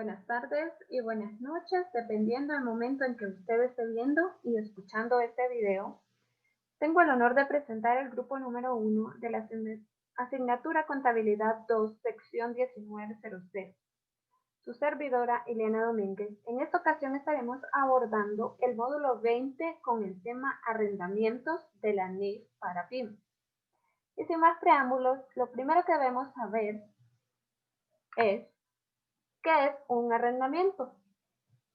Buenas tardes y buenas noches, dependiendo del momento en que usted esté viendo y escuchando este video. Tengo el honor de presentar el grupo número 1 de la asignatura Contabilidad 2, sección 1900. Su servidora, Ileana Domínguez. En esta ocasión estaremos abordando el módulo 20 con el tema Arrendamientos de la NIF para pymes. Y sin más preámbulos, lo primero que debemos saber es ¿qué es un arrendamiento?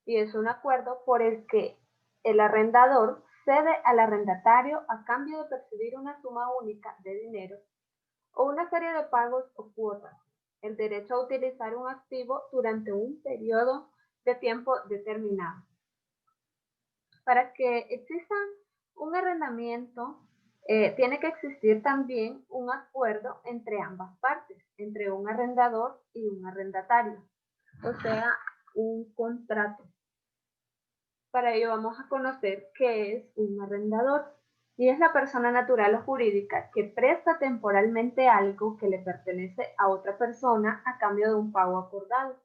Y es un acuerdo por el que el arrendador cede al arrendatario a cambio de percibir una suma única de dinero o una serie de pagos o cuotas, el derecho a utilizar un activo durante un periodo de tiempo determinado. Para que exista un arrendamiento, tiene que existir también un acuerdo entre ambas partes, entre un arrendador y un arrendatario, o sea, un contrato. Para ello vamos a conocer qué es un arrendador, y es la persona natural o jurídica que presta temporalmente algo que le pertenece a otra persona a cambio de un pago acordado.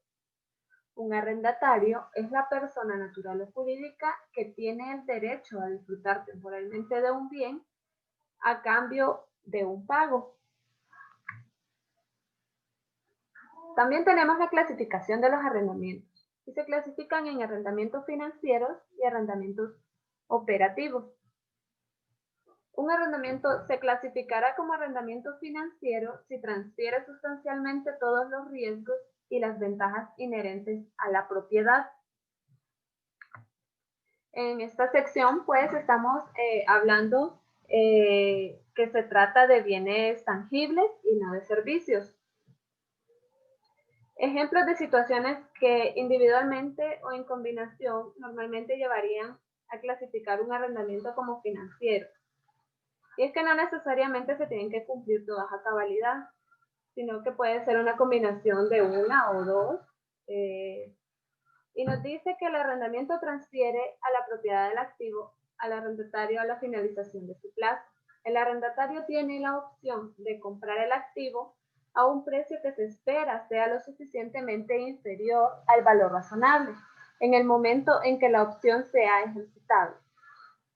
Un arrendatario es la persona natural o jurídica que tiene el derecho a disfrutar temporalmente de un bien a cambio de un pago. También tenemos la clasificación de los arrendamientos, y se clasifican en arrendamientos financieros y arrendamientos operativos. Un arrendamiento se clasificará como arrendamiento financiero si transfiere sustancialmente todos los riesgos y las ventajas inherentes a la propiedad. En esta sección, pues, estamos hablando que se trata de bienes tangibles y no de servicios. Ejemplos de situaciones que individualmente o en combinación normalmente llevarían a clasificar un arrendamiento como financiero. Y es que no necesariamente se tienen que cumplir todas a cabalidad, sino que puede ser una combinación de una o dos. Y nos dice que el arrendamiento transfiere a la propiedad del activo al arrendatario a la finalización de su plazo. El arrendatario tiene la opción de comprar el activo a un precio que se espera sea lo suficientemente inferior al valor razonable en el momento en que la opción sea ejercitada,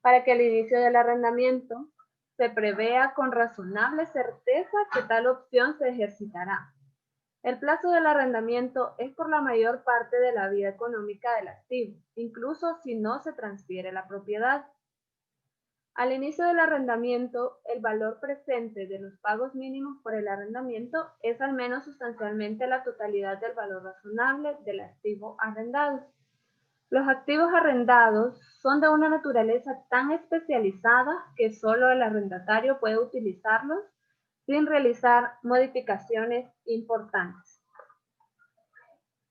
para que al inicio del arrendamiento se prevea con razonable certeza que tal opción se ejercitará. El plazo del arrendamiento es por la mayor parte de la vida económica del activo, incluso si no se transfiere la propiedad. Al inicio del arrendamiento, el valor presente de los pagos mínimos por el arrendamiento es al menos sustancialmente la totalidad del valor razonable del activo arrendado. Los activos arrendados son de una naturaleza tan especializada que solo el arrendatario puede utilizarlos sin realizar modificaciones importantes.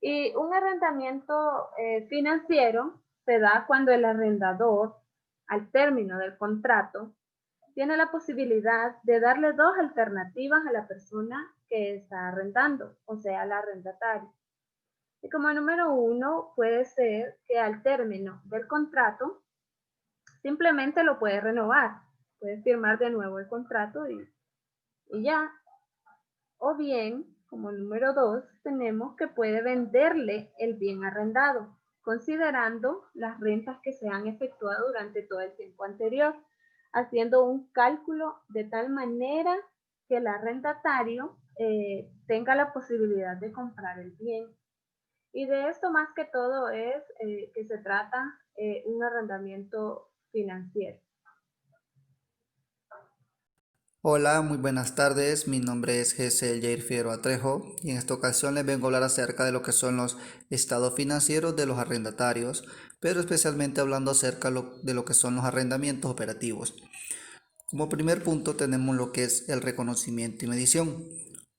Y un arrendamiento financiero se da cuando el arrendador, al término del contrato, tiene la posibilidad de darle dos alternativas a la persona que está arrendando, o sea, al arrendatario. Y como número uno, puede ser que al término del contrato simplemente lo puede renovar, puede firmar de nuevo el contrato y ya. O bien, como número 2, tenemos que puede venderle el bien arrendado, considerando las rentas que se han efectuado durante todo el tiempo anterior, haciendo un cálculo de tal manera que el arrendatario tenga la posibilidad de comprar el bien. Y de esto más que todo es que se trata un arrendamiento financiero. Hola, muy buenas tardes. Mi nombre es Gesel Jair Figueroa Trejo y en esta ocasión les vengo a hablar acerca de lo que son los estados financieros de los arrendatarios, pero especialmente hablando acerca de lo que son los arrendamientos operativos. Como primer punto tenemos lo que es el reconocimiento y medición.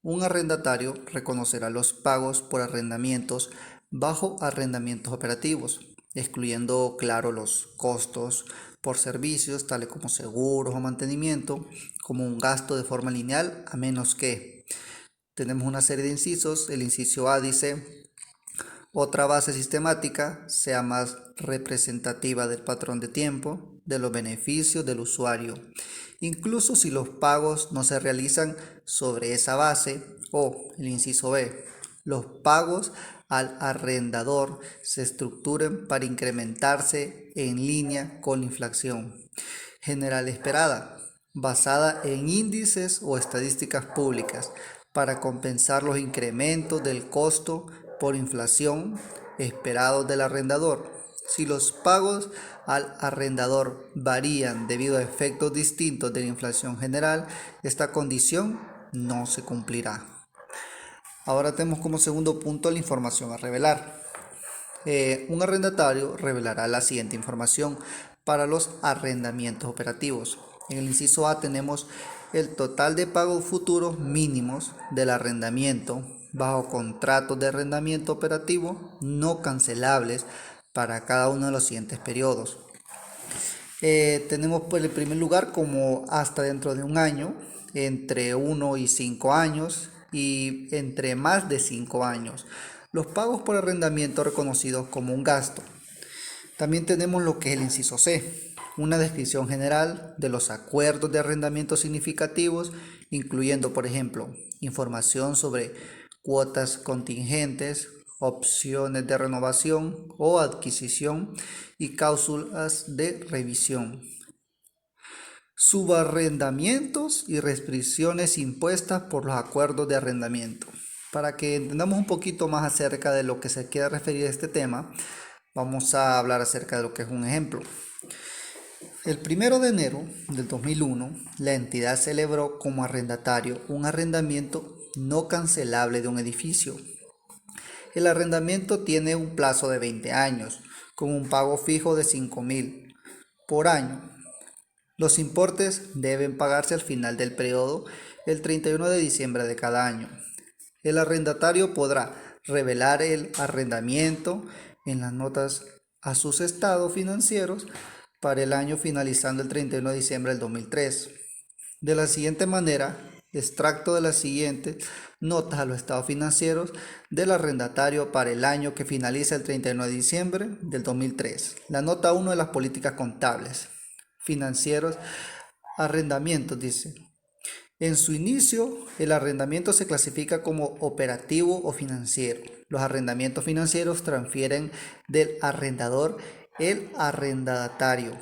Un arrendatario reconocerá los pagos por arrendamientos bajo arrendamientos operativos, excluyendo, claro, los costos por servicios, tales como seguros o mantenimiento, como un gasto de forma lineal, a menos que tenemos una serie de incisos. El inciso A dice: otra base sistemática sea más representativa del patrón de tiempo, de los beneficios del usuario, incluso si los pagos no se realizan sobre esa base. O el inciso B, los pagos al arrendador se estructuren para incrementarse en línea con la inflación general esperada, basada en índices o estadísticas públicas, para compensar los incrementos del costo por inflación esperados del arrendador. Si los pagos al arrendador varían debido a efectos distintos de la inflación general, esta condición no se cumplirá. Ahora tenemos como segundo punto la información a revelar. Un arrendatario revelará la siguiente información para los arrendamientos operativos. En el inciso A tenemos el total de pagos futuros mínimos del arrendamiento bajo contratos de arrendamiento operativo no cancelables para cada uno de los siguientes periodos. Tenemos por el primer lugar como hasta dentro de un año, entre 1 y 5 años y entre más de 5 años. Los pagos por arrendamiento reconocidos como un gasto. También tenemos lo que es el inciso C, una descripción general de los acuerdos de arrendamiento significativos, incluyendo, por ejemplo, información sobre cuotas contingentes, opciones de renovación o adquisición y cláusulas de revisión. Subarrendamientos y restricciones impuestas por los acuerdos de arrendamiento. Para que entendamos un poquito más acerca de lo que se quiere referir a este tema, vamos a hablar acerca de lo que es un ejemplo. El 1 de enero del 2001, la entidad celebró como arrendatario un arrendamiento no cancelable de un edificio. El arrendamiento tiene un plazo de 20 años, con un pago fijo de 5.000 por año. Los importes deben pagarse al final del periodo, el 31 de diciembre de cada año. El arrendatario podrá revelar el arrendamiento en las notas a sus estados financieros para el año finalizando el 31 de diciembre del 2003. De la siguiente manera, extracto de las siguientes notas a los estados financieros del arrendatario para el año que finaliza el 31 de diciembre del 2003. La nota 1 de las políticas contables financieros, arrendamientos, dice. En su inicio, el arrendamiento se clasifica como operativo o financiero. Los arrendamientos financieros transfieren del arrendador el arrendatario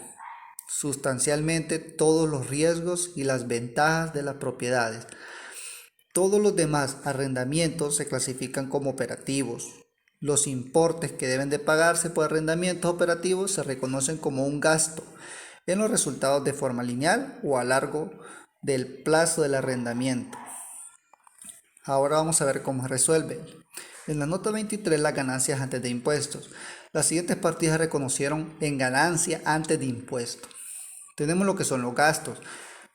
sustancialmente todos los riesgos y las ventajas de las propiedades. Todos los demás arrendamientos se clasifican como operativos. Los importes que deben de pagarse por arrendamientos operativos se reconocen como un gasto en los resultados de forma lineal o a largo del plazo del arrendamiento. Ahora vamos a ver cómo se resuelve. En la nota 23, las ganancias antes de impuestos. Las siguientes partidas se reconocieron en ganancia antes de impuestos. Tenemos lo que son los gastos,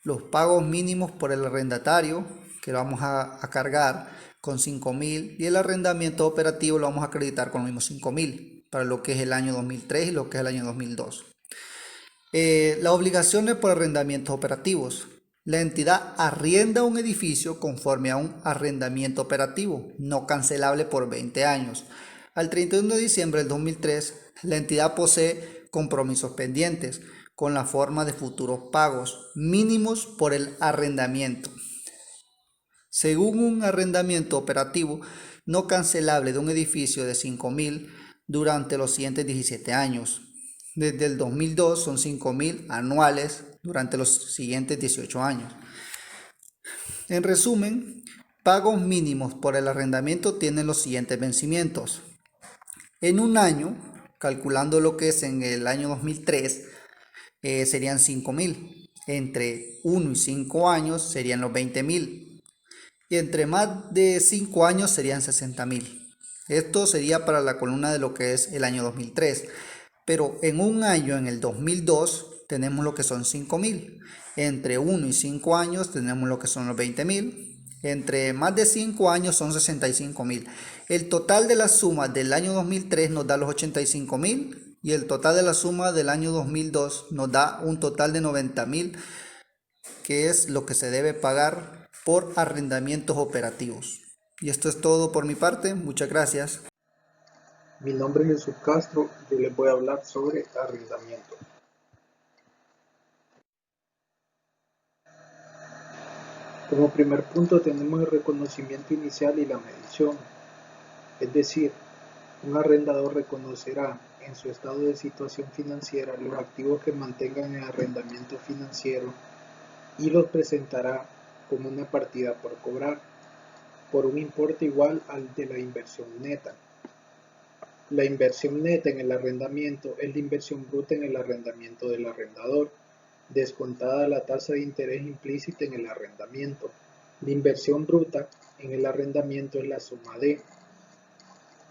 los pagos mínimos por el arrendatario, que lo vamos a cargar con 5.000, y el arrendamiento operativo lo vamos a acreditar con los mismos 5.000 para lo que es el año 2003 y lo que es el año 2002. Las obligaciones por arrendamientos operativos. La entidad arrienda un edificio conforme a un arrendamiento operativo, no cancelable por 20 años. Al 31 de diciembre del 2003, la entidad posee compromisos pendientes con la forma de futuros pagos mínimos por el arrendamiento. Según un arrendamiento operativo no cancelable de un edificio de 5.000 durante los siguientes 17 años. Desde el 2002 son 5.000 anuales durante los siguientes 18 años. En resumen, pagos mínimos por el arrendamiento tienen los siguientes vencimientos. En un año, calculando lo que es en el año 2003, serían 5.000. Entre 1 y 5 años serían los 20.000. Y entre más de 5 años serían 60.000. Esto sería para la columna de lo que es el año 2003. Pero en un año, en el 2002, tenemos lo que son 5.000. Entre 1 y 5 años tenemos lo que son los 20.000. Entre más de 5 años son 65.000. El total de la suma del año 2003 nos da los 85.000. Y el total de la suma del año 2002 nos da un total de 90.000, que es lo que se debe pagar por arrendamientos operativos. Y esto es todo por mi parte. Muchas gracias. Mi nombre es Jesús Castro y yo les voy a hablar sobre arrendamiento. Como primer punto tenemos el reconocimiento inicial y la medición, es decir, Un arrendador reconocerá en su estado de situación financiera los activos que mantengan en arrendamiento financiero y los presentará como una partida por cobrar, por un importe igual al de la inversión neta. La inversión neta en el arrendamiento es la inversión bruta en el arrendamiento del arrendador, descontada la tasa de interés implícita en el arrendamiento. La inversión bruta en el arrendamiento es la suma de.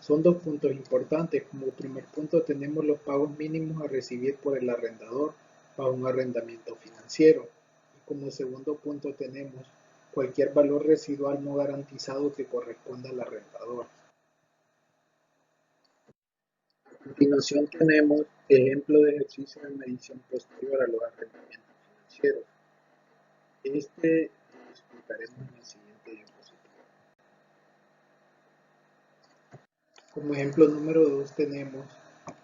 Son dos puntos importantes. Como primer punto tenemos los pagos mínimos a recibir por el arrendador bajo un arrendamiento financiero. Y como segundo punto tenemos cualquier valor residual no garantizado que corresponda al arrendador. A continuación tenemos ejemplo de ejercicio de medición posterior a los arrendamientos financieros. Este lo explicaremos en la siguiente diapositiva. Como ejemplo número 2 tenemos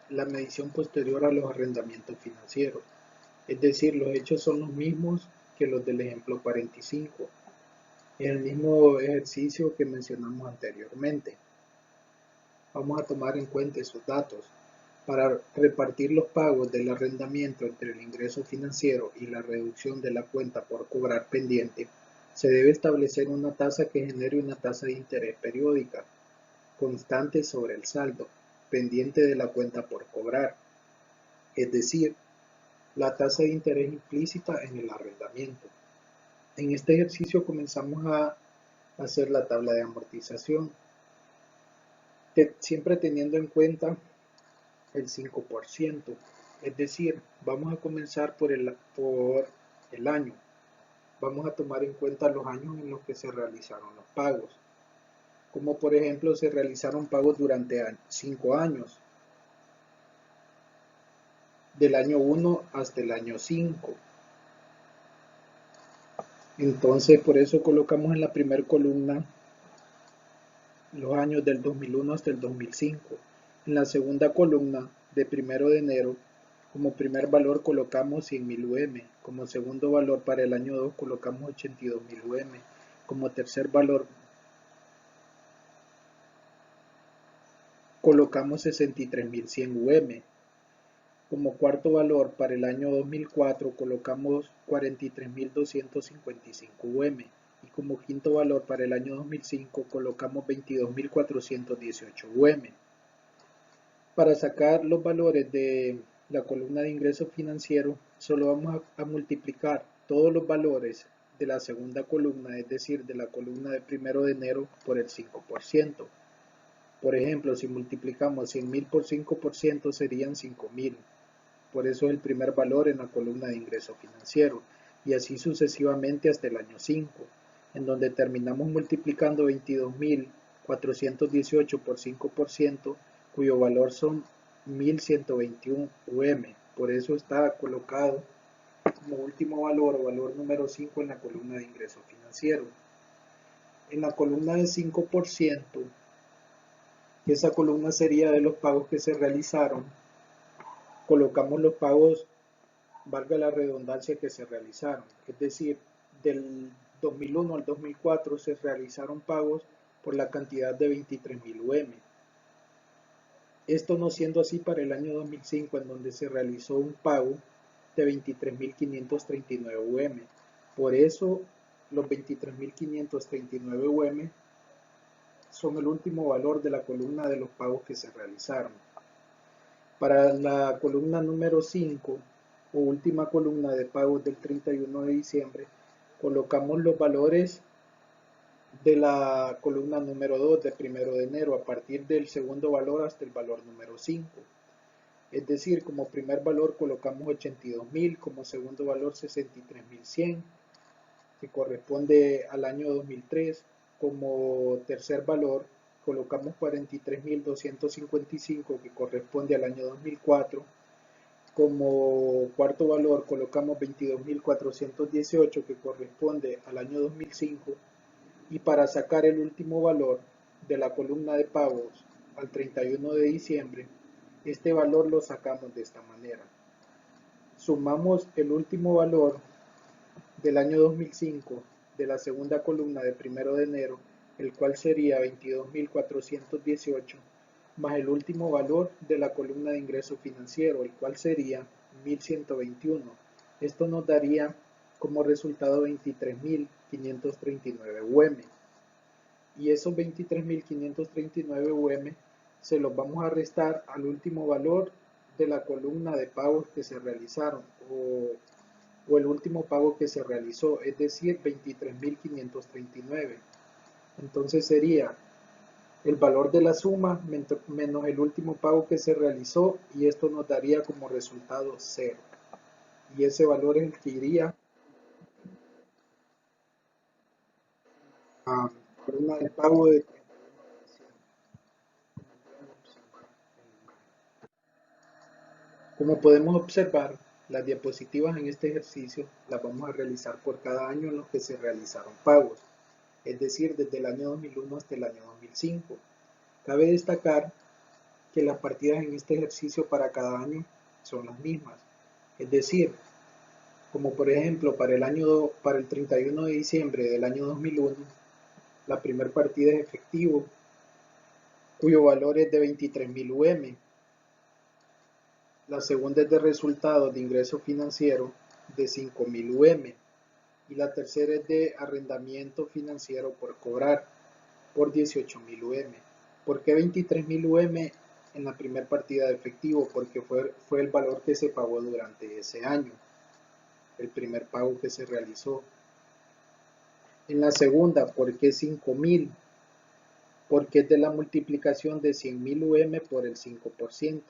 la medición posterior a los arrendamientos financieros, es decir, los hechos son los mismos que los del ejemplo 45, es el mismo ejercicio que mencionamos anteriormente. Vamos a tomar en cuenta esos datos. Para repartir los pagos del arrendamiento entre el ingreso financiero y la reducción de la cuenta por cobrar pendiente, se debe establecer una tasa que genere una tasa de interés periódica, constante sobre el saldo, pendiente de la cuenta por cobrar, es decir, la tasa de interés implícita en el arrendamiento. En este ejercicio comenzamos a hacer la tabla de amortización, siempre teniendo en cuenta el 5%, es decir, vamos a comenzar por el año. Vamos a tomar en cuenta los años en los que se realizaron los pagos. Como por ejemplo se realizaron pagos durante 5 años, del año 1 hasta el año 5. Entonces por eso colocamos en la primera columna los años del 2001 hasta el 2005. En la segunda columna, de 1 de enero, como primer valor colocamos 100.000 UM, como segundo valor para el año 2 colocamos 82.000 UM, como tercer valor colocamos 63.100 UM, como cuarto valor para el año 2004 colocamos 43.255 UM y como quinto valor para el año 2005 colocamos 22.418 UM. Para sacar los valores de la columna de ingresos financieros, solo vamos a multiplicar todos los valores de la segunda columna, es decir, de la columna de 1 de enero por el 5%. Por ejemplo, si multiplicamos 100.000 por 5% serían 5.000. Por eso es el primer valor en la columna de ingreso financiero. Y así sucesivamente hasta el año 5, en donde terminamos multiplicando 22.418 por 5%, cuyo valor son 1.121 UM. Por eso está colocado como último valor o valor número 5 en la columna de ingreso financiero. En la columna de 5%, esa columna sería de los pagos que se realizaron. Colocamos los pagos, valga la redundancia, que se realizaron. Es decir, del 2001 al 2004 se realizaron pagos por la cantidad de 23.000 UM. Esto no siendo así para el año 2005, en donde se realizó un pago de 23.539 UM. Por eso, los 23.539 UM son el último valor de la columna de los pagos que se realizaron. Para la columna número 5 o última columna de pagos del 31 de diciembre, colocamos los valores de la columna número 2 de 1 de enero a partir del segundo valor hasta el valor número 5. Es decir, como primer valor colocamos 82.000, como segundo valor 63.100, que corresponde al año 2003. Como tercer valor colocamos 43.255, que corresponde al año 2004. Como cuarto valor colocamos 22.418, que corresponde al año 2005. Y para sacar el último valor de la columna de pagos al 31 de diciembre, este valor lo sacamos de esta manera. Sumamos el último valor del año 2005 de la segunda columna de 1 de enero, el cual sería 22.418, más el último valor de la columna de ingreso financiero, el cual sería 1121. Esto nos daría como resultado 23.539 UM. Y esos 23.539 UM se los vamos a restar al último valor de la columna de pagos que se realizaron o el último pago que se realizó, es decir, 23.539. Entonces sería el valor de la suma menos el último pago que se realizó, y esto nos daría como resultado 0. Y ese valor es el que iría a columna de pago de 31%. Como podemos observar, las diapositivas en este ejercicio las vamos a realizar por cada año en los que se realizaron pagos, es decir, desde el año 2001 hasta el año 2005. Cabe destacar que las partidas en este ejercicio para cada año son las mismas, es decir, como por ejemplo para el 31 de diciembre del año 2001, la primera partida es efectivo, cuyo valor es de 23.000 UM. La segunda es de resultados de ingreso financiero de 5.000 UM. Y la tercera es de arrendamiento financiero por cobrar por 18.000 UM. ¿Por qué 23.000 UM en la primera partida de efectivo? Porque fue el valor que se pagó durante ese año, el primer pago que se realizó. En la segunda, ¿por qué 5.000? Porque es de la multiplicación de 100.000 UM por el 5%.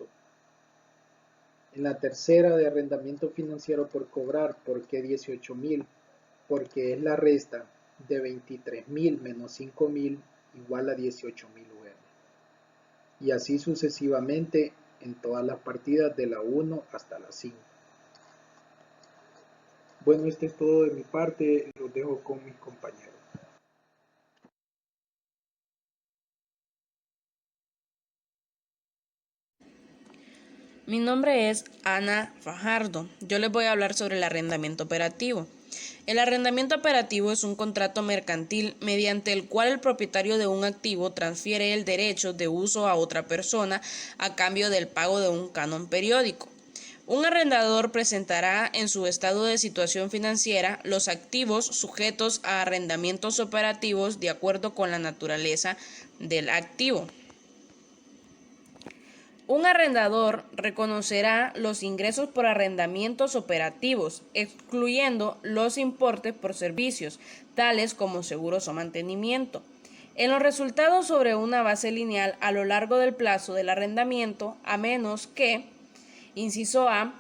En la tercera, de arrendamiento financiero por cobrar, ¿por qué 18.000? Porque es la resta de 23.000 menos 5.000 igual a 18.000 UM. Y así sucesivamente en todas las partidas de la 1 hasta la 5. Bueno, esto es todo de mi parte, los dejo con mis compañeros. Mi nombre es Ana Fajardo. Yo les voy a hablar sobre el arrendamiento operativo. El arrendamiento operativo es un contrato mercantil mediante el cual el propietario de un activo transfiere el derecho de uso a otra persona a cambio del pago de un canon periódico. Un arrendador presentará en su estado de situación financiera los activos sujetos a arrendamientos operativos de acuerdo con la naturaleza del activo. Un arrendador reconocerá los ingresos por arrendamientos operativos, excluyendo los importes por servicios, tales como seguros o mantenimiento. En los resultados sobre una base lineal a lo largo del plazo del arrendamiento, a menos que, inciso A,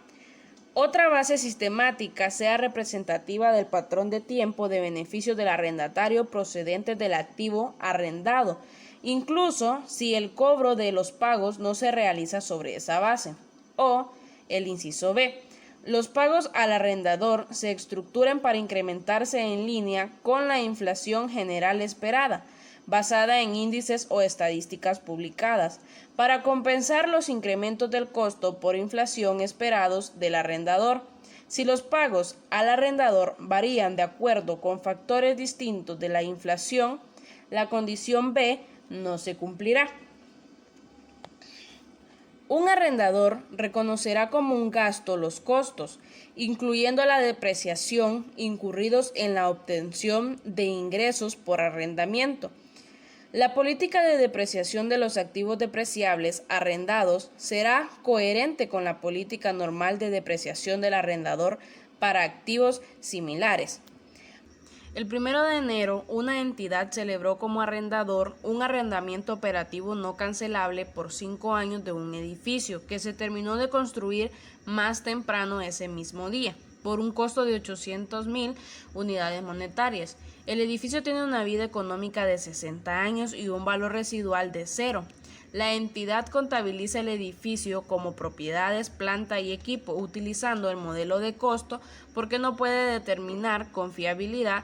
otra base sistemática sea representativa del patrón de tiempo de beneficios del arrendatario procedente del activo arrendado, incluso si el cobro de los pagos no se realiza sobre esa base. O el inciso B. Los pagos al arrendador se estructuran para incrementarse en línea con la inflación general esperada, basada en índices o estadísticas publicadas, para compensar los incrementos del costo por inflación esperados del arrendador. Si los pagos al arrendador varían de acuerdo con factores distintos de la inflación, la condición B no se cumplirá. Un arrendador reconocerá como un gasto los costos, incluyendo la depreciación incurridos en la obtención de ingresos por arrendamiento. La política de depreciación de los activos depreciables arrendados será coherente con la política normal de depreciación del arrendador para activos similares. El 1 de enero, una entidad celebró como arrendador un arrendamiento operativo no cancelable por 5 años de un edificio que se terminó de construir más temprano ese mismo día, por un costo de 800.000 unidades monetarias. El edificio tiene una vida económica de 60 años y un valor residual de 0. La entidad contabiliza el edificio como propiedades, planta y equipo, utilizando el modelo de costo porque no puede determinar con fiabilidad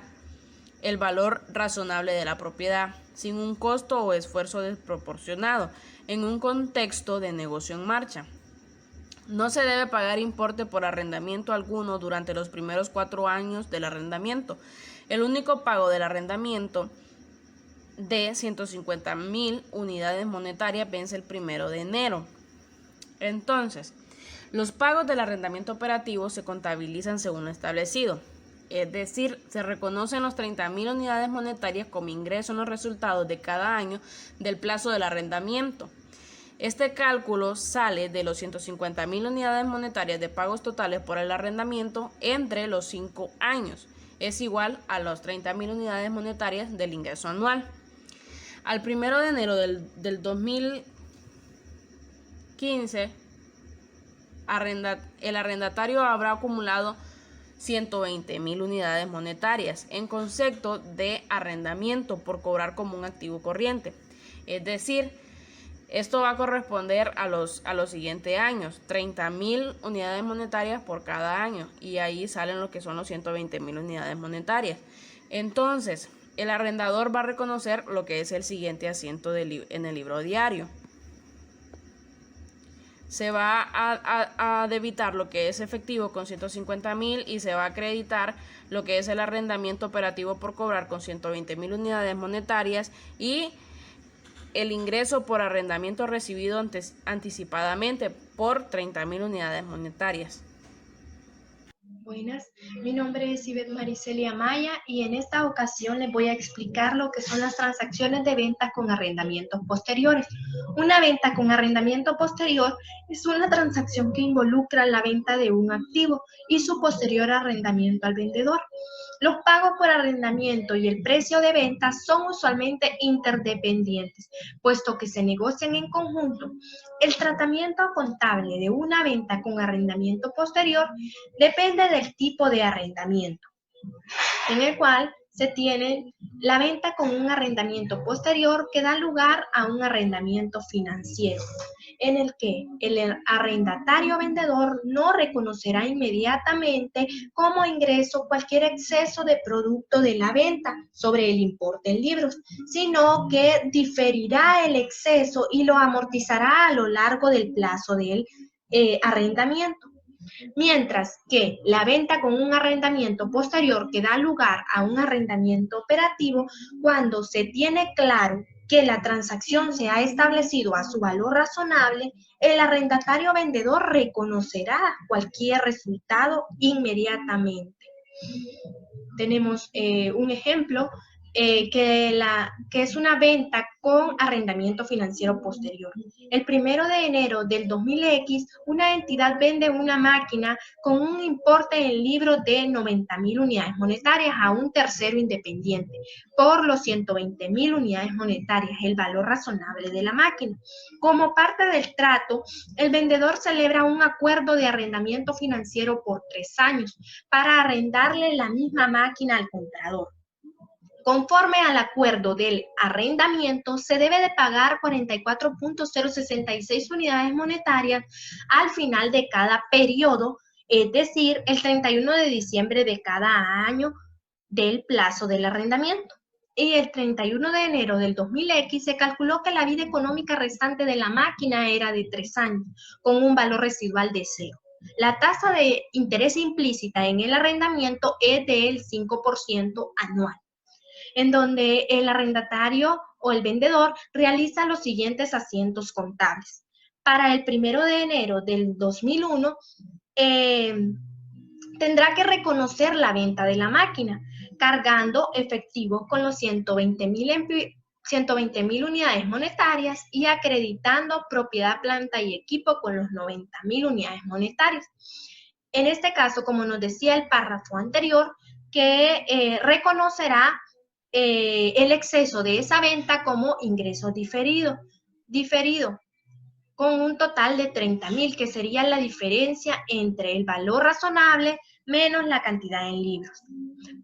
el valor razonable de la propiedad, sin un costo o esfuerzo desproporcionado, en un contexto de negocio en marcha. No se debe pagar importe por arrendamiento alguno durante los primeros 4 años del arrendamiento. El único pago del arrendamiento de 150.000 unidades monetarias vence el 1 de enero. Entonces, los pagos del arrendamiento operativo se contabilizan según lo establecido. Es decir, se reconocen los 30.000 unidades monetarias como ingreso en los resultados de cada año del plazo del arrendamiento. Este cálculo sale de los 150.000 unidades monetarias de pagos totales por el arrendamiento entre los 5 años. Es igual a los 30.000 unidades monetarias del ingreso anual. Al 1 de enero del 2015, el arrendatario habrá acumulado 120.000 unidades monetarias en concepto de arrendamiento por cobrar como un activo corriente. Es decir, esto va a corresponder a los siguientes años, 30.000 unidades monetarias por cada año, y ahí salen lo que son los 120.000 unidades monetarias. Entonces, el arrendador va a reconocer lo que es el siguiente asiento en el libro diario. Se va a debitar lo que es efectivo con 150.000 y se va a acreditar lo que es el arrendamiento operativo por cobrar con 120.000 unidades monetarias y el ingreso por arrendamiento recibido anticipadamente por 30.000 unidades monetarias. Buenas, mi nombre es Ivette Maricelia Maya y en esta ocasión les voy a explicar lo que son las transacciones de venta con arrendamientos posteriores. Una venta con arrendamiento posterior es una transacción que involucra la venta de un activo y su posterior arrendamiento al vendedor. Los pagos por arrendamiento y el precio de venta son usualmente interdependientes, puesto que se negocian en conjunto. El tratamiento contable de una venta con arrendamiento posterior depende del tipo de arrendamiento, en el cual se tiene la venta con un arrendamiento posterior que da lugar a un arrendamiento financiero, en el que el arrendatario vendedor no reconocerá inmediatamente como ingreso cualquier exceso de producto de la venta sobre el importe en libros, sino que diferirá el exceso y lo amortizará a lo largo del plazo del arrendamiento. Mientras que la venta con un arrendamiento posterior que da lugar a un arrendamiento operativo, cuando se tiene claro que la transacción se ha establecido a su valor razonable, el arrendatario vendedor reconocerá cualquier resultado inmediatamente. Tenemos un ejemplo que es una venta con arrendamiento financiero posterior. El 1 de enero del 2000X, una entidad vende una máquina con un importe en libros de 90.000 unidades monetarias a un tercero independiente por los 120.000 unidades monetarias, el valor razonable de la máquina. Como parte del trato, el vendedor celebra un acuerdo de arrendamiento financiero por 3 años para arrendarle la misma máquina al comprador. Conforme al acuerdo del arrendamiento, se debe de pagar 44.066 unidades monetarias al final de cada periodo, es decir, el 31 de diciembre de cada año del plazo del arrendamiento. Y el 31 de enero del 2000X se calculó que la vida económica restante de la máquina era de 3 años, con un valor residual de 0. La tasa de interés implícita en el arrendamiento es del 5% anual, en donde el arrendatario o el vendedor realiza los siguientes asientos contables. Para el 1 de enero del 2001, tendrá que reconocer la venta de la máquina, cargando efectivo con los 120.000 unidades monetarias y acreditando propiedad, planta y equipo con los 90.000 unidades monetarias. En este caso, como nos decía el párrafo anterior, que reconocerá el exceso de esa venta como ingreso diferido, con un total de 30.000, que sería la diferencia entre el valor razonable menos la cantidad en libros.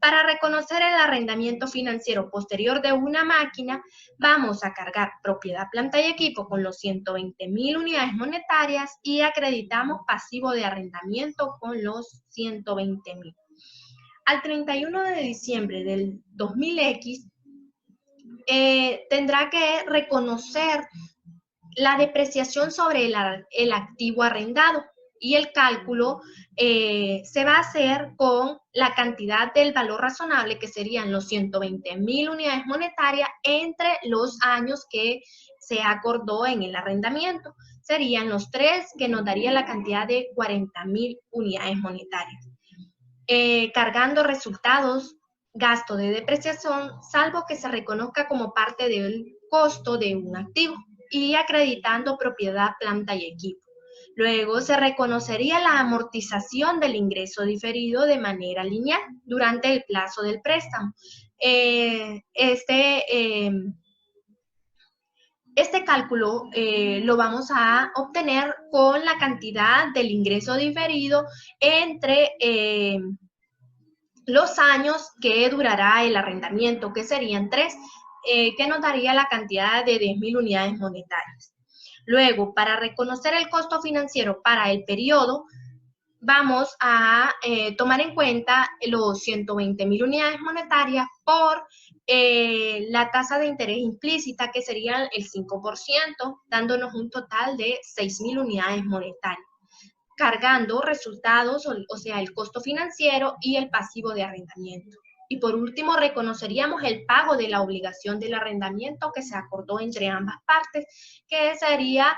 Para reconocer el arrendamiento financiero posterior de una máquina, vamos a cargar propiedad, planta y equipo con los 120.000 unidades monetarias y acreditamos pasivo de arrendamiento con los 120.000. Al 31 de diciembre del 2000X, tendrá que reconocer la depreciación sobre el activo arrendado, Y el cálculo se va a hacer con la cantidad del valor razonable, que serían los 120.000 unidades monetarias entre los años que se acordó en el arrendamiento. Serían los 3, que nos daría la cantidad de 40.000 unidades monetarias. Cargando resultados, gasto de depreciación, salvo que se reconozca como parte del costo de un activo, y acreditando propiedad, planta y equipo. Luego se reconocería la amortización del ingreso diferido de manera lineal durante el plazo del préstamo. Este cálculo lo vamos a obtener con la cantidad del ingreso diferido entre los años que durará el arrendamiento, que serían 3, que nos daría la cantidad de 10.000 unidades monetarias. Luego, para reconocer el costo financiero para el periodo, vamos a tomar en cuenta los 120.000 unidades monetarias por la tasa de interés implícita, que sería el 5%, dándonos un total de 6.000 unidades monetarias, cargando resultados, o sea, el costo financiero y el pasivo de arrendamiento. Y por último, reconoceríamos el pago de la obligación del arrendamiento que se acordó entre ambas partes, que sería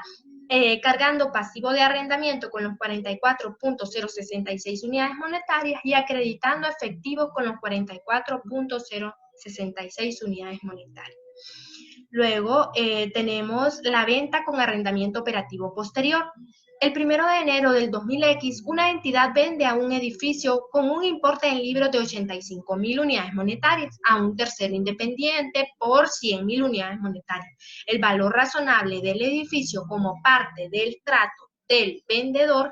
cargando pasivo de arrendamiento con los 44.066 unidades monetarias y acreditando efectivo con los 44.066 unidades monetarias. Luego tenemos la venta con arrendamiento operativo posterior. El 1 de enero del 2000X, una entidad vende a un edificio con un importe en libros de 85.000 unidades monetarias a un tercero independiente por 100.000 unidades monetarias. El valor razonable del edificio como parte del trato del vendedor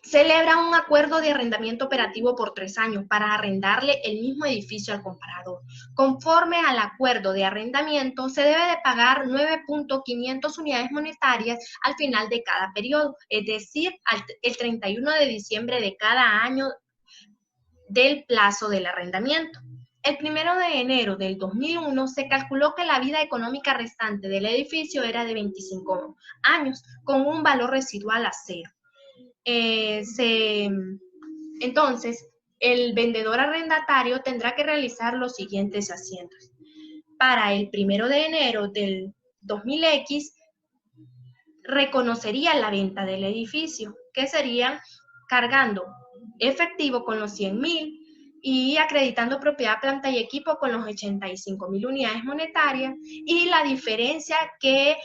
celebra un acuerdo de arrendamiento operativo por 3 años para arrendarle el mismo edificio al comprador. Conforme al acuerdo de arrendamiento, se debe de pagar 9.500 unidades monetarias al final de cada periodo, es decir, el 31 de diciembre de cada año del plazo del arrendamiento. El 1 de enero del 2001 se calculó que la vida económica restante del edificio era de 25 años, con un valor residual a 0. Entonces, el vendedor arrendatario tendrá que realizar los siguientes asientos. Para el 1 de enero del 2000X, reconocería la venta del edificio, que sería cargando efectivo con los 100.000 y acreditando propiedad, planta y equipo con los 85.000 unidades monetarias, y la diferencia que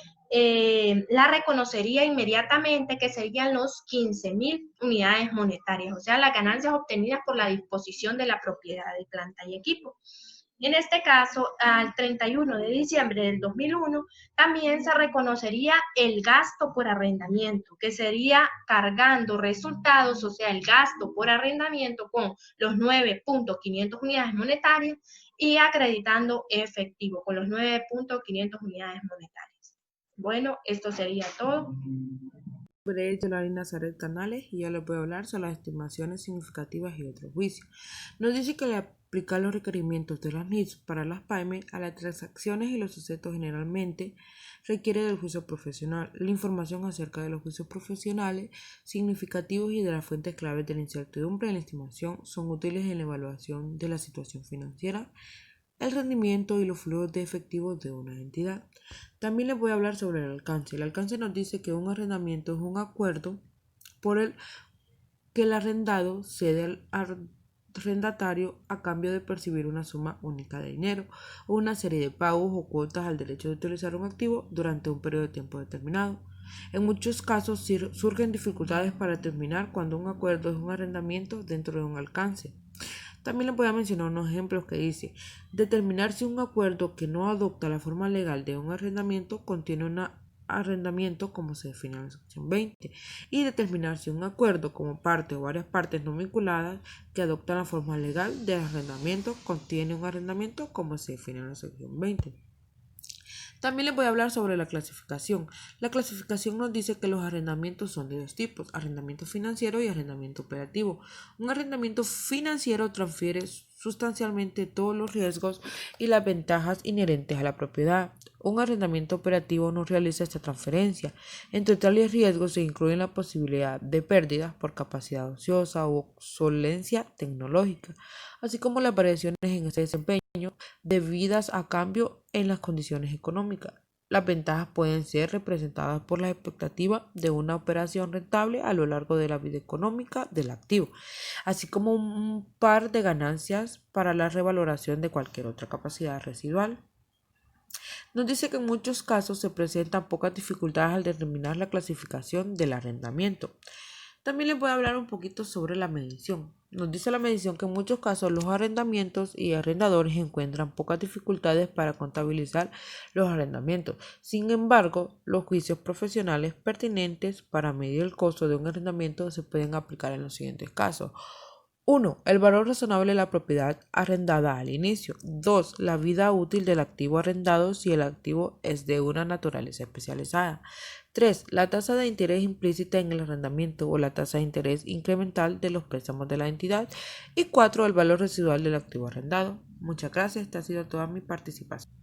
la reconocería inmediatamente, que serían los 15.000 unidades monetarias, o sea, las ganancias obtenidas por la disposición de la propiedad de planta y equipo. En este caso, al 31 de diciembre del 2001, también se reconocería el gasto por arrendamiento, que sería cargando resultados, o sea, el gasto por arrendamiento con los 9.500 unidades monetarias y acreditando efectivo con los 9.500 unidades monetarias. Bueno, esto sería todo. Soy Yolanda Nazaret Canales y ya les voy a hablar sobre las estimaciones significativas y otros juicios. Nos dice que al aplicar los requerimientos de las NIFs para las PYME a las transacciones y los sucesos generalmente requiere del juicio profesional. La información acerca de los juicios profesionales significativos y de las fuentes claves de la incertidumbre en la estimación son útiles en la evaluación de la situación financiera, el rendimiento y los flujos de efectivos de una entidad. También les voy a hablar sobre el alcance. El alcance nos dice que un arrendamiento es un acuerdo por el que el arrendado cede al arrendatario a cambio de percibir una suma única de dinero o una serie de pagos o cuotas al derecho de utilizar un activo durante un periodo de tiempo determinado. En muchos casos surgen dificultades para determinar cuando un acuerdo es un arrendamiento dentro de un alcance. También les voy a mencionar unos ejemplos que dice: determinar si un acuerdo que no adopta la forma legal de un arrendamiento contiene un arrendamiento como se define en la sección 20, y determinar si un acuerdo como parte o varias partes no vinculadas que adoptan la forma legal de arrendamiento contiene un arrendamiento como se define en la sección 20. También les voy a hablar sobre la clasificación. La clasificación nos dice que los arrendamientos son de dos tipos: arrendamiento financiero y arrendamiento operativo. Un arrendamiento financiero transfiere sustancialmente todos los riesgos y las ventajas inherentes a la propiedad. Un arrendamiento operativo no realiza esta transferencia. Entre tales riesgos se incluyen la posibilidad de pérdidas por capacidad ociosa o obsolencia tecnológica, así como las variaciones en este desempeño debidas a cambio en las condiciones económicas. Las ventajas pueden ser representadas por la expectativa de una operación rentable a lo largo de la vida económica del activo, así como un par de ganancias para la revaloración de cualquier otra capacidad residual. Nos dice que en muchos casos se presentan pocas dificultades al determinar la clasificación del arrendamiento. También les voy a hablar un poquito sobre la medición. Nos dice la medición que en muchos casos los arrendamientos y arrendadores encuentran pocas dificultades para contabilizar los arrendamientos. Sin embargo, los juicios profesionales pertinentes para medir el costo de un arrendamiento se pueden aplicar en los siguientes casos. 1. El valor razonable de la propiedad arrendada al inicio. 2. La vida útil del activo arrendado si el activo es de una naturaleza especializada. 3. La tasa de interés implícita en el arrendamiento o la tasa de interés incremental de los préstamos de la entidad. Y 4. El valor residual del activo arrendado. Muchas gracias. Esta ha sido toda mi participación.